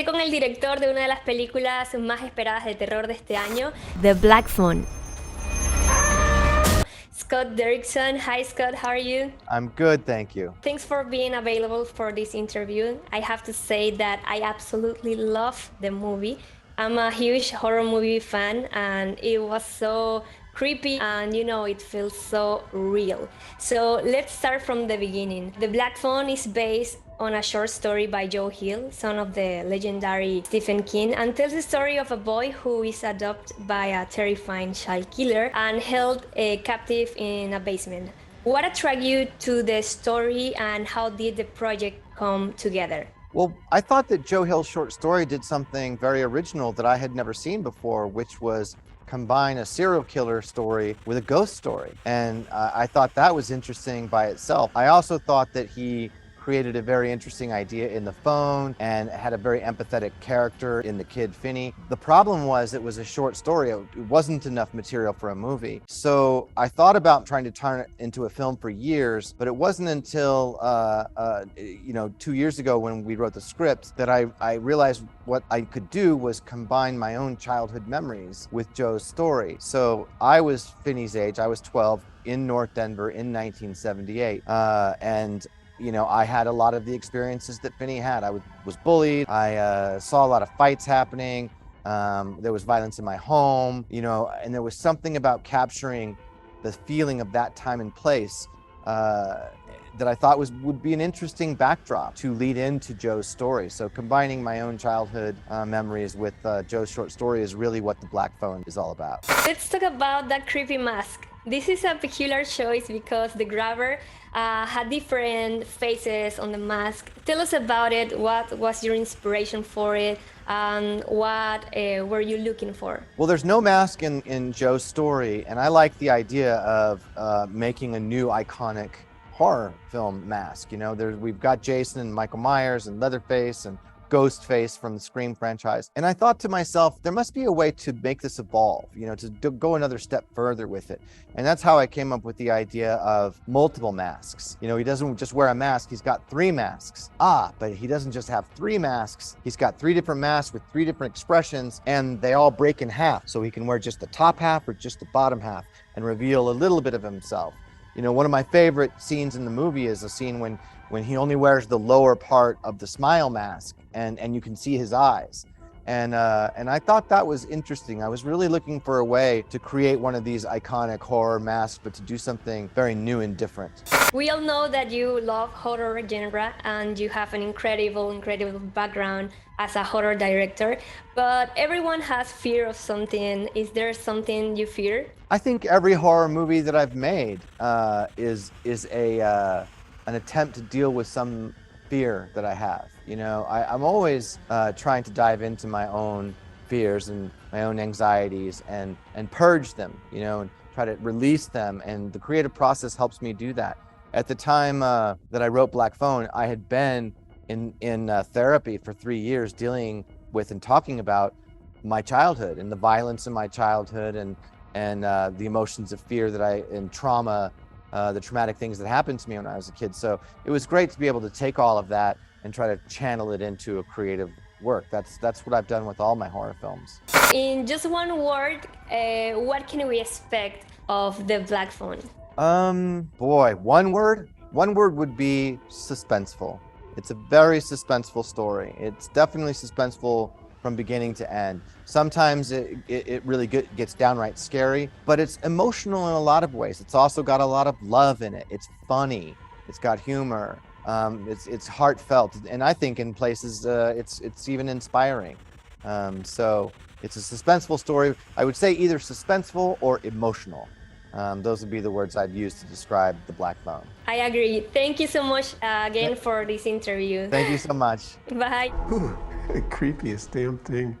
Estoy con el director de una de las películas más esperadas de terror de este año, The Black Phone. Scott Derrickson. Hi Scott, how are you? I'm good, thank you. Thanks for being available for this interview. I have to say that I absolutely love the movie. I'm a huge horror movie fan and it was so creepy and it feels so real. So let's start from the beginning. The Black Phone is based on a short story by Joe Hill, son of the legendary Stephen King, and tells the story of a boy who is adopted by a terrifying child killer and held captive in a basement. What attracted you to the story and how did the project come together? Well, I thought that Joe Hill's short story did something very original that I had never seen before, which was combine a serial killer story with a ghost story. And I thought that was interesting by itself. I also thought that he created a very interesting idea in the phone and had a very empathetic character in the kid Finney. The problem was it was a short story. It wasn't enough material for a movie. So I thought about trying to turn it into a film for years, but it wasn't until 2 years ago when we wrote the script that I realized what I could do was combine my own childhood memories with Joe's story. So I was Finney's age. I was 12 in North Denver in 1978. I had a lot of the experiences that Finney had. I was bullied. I saw a lot of fights happening. There was violence in my home, and there was something about capturing the feeling of that time and place that I thought would be an interesting backdrop to lead into Joe's story. So combining my own childhood memories with Joe's short story is really what The Black Phone is all about. Let's talk about that creepy mask. This is a peculiar choice because the grabber had different faces on the mask. Tell us about it. What was your inspiration for it? And what were you looking for? Well, there's no mask in Joe's story, and I like the idea of making a new iconic horror film mask. We've got Jason and Michael Myers and Leatherface and Ghostface from the Scream franchise. And I thought to myself, there must be a way to make this evolve, to go another step further with it. And that's how I came up with the idea of multiple masks. He doesn't just wear a mask, he's got 3 masks. But he doesn't just have 3 masks, he's got 3 different masks with 3 different expressions, and they all break in half. So he can wear just the top half or just the bottom half and reveal a little bit of himself. One of my favorite scenes in the movie is a scene when he only wears the lower part of the smile mask and you can see his eyes. And I thought that was interesting. I was really looking for a way to create one of these iconic horror masks, but to do something very new and different. We all know that you love horror genre and you have an incredible background as a horror director, but everyone has fear of something. Is there something you fear? I think every horror movie that I've made is an attempt to deal with some fear that I have. I'm always trying to dive into my own fears and my own anxieties and purge them, and try to release them. And the creative process helps me do that. At the time that I wrote Black Phone, I had been in therapy for 3 years dealing with and talking about my childhood and the violence in my childhood and the emotions of fear and trauma, the traumatic things that happened to me when I was a kid. So it was great to be able to take all of that and try to channel it into a creative work. That's what I've done with all my horror films. In just one word, what can we expect of The Black Phone? One word would be suspenseful. It's a very suspenseful story. It's definitely suspenseful from beginning to end. Sometimes it really gets downright scary, but it's emotional in a lot of ways. It's also got a lot of love in it. It's funny. It's got humor. It's heartfelt, and I think in places it's even inspiring. So it's a suspenseful story. I would say either suspenseful or emotional. Those would be the words I'd use to describe The Black Phone. I agree. Thank you so much again for this interview. Thank you so much. Bye. The creepiest damn thing.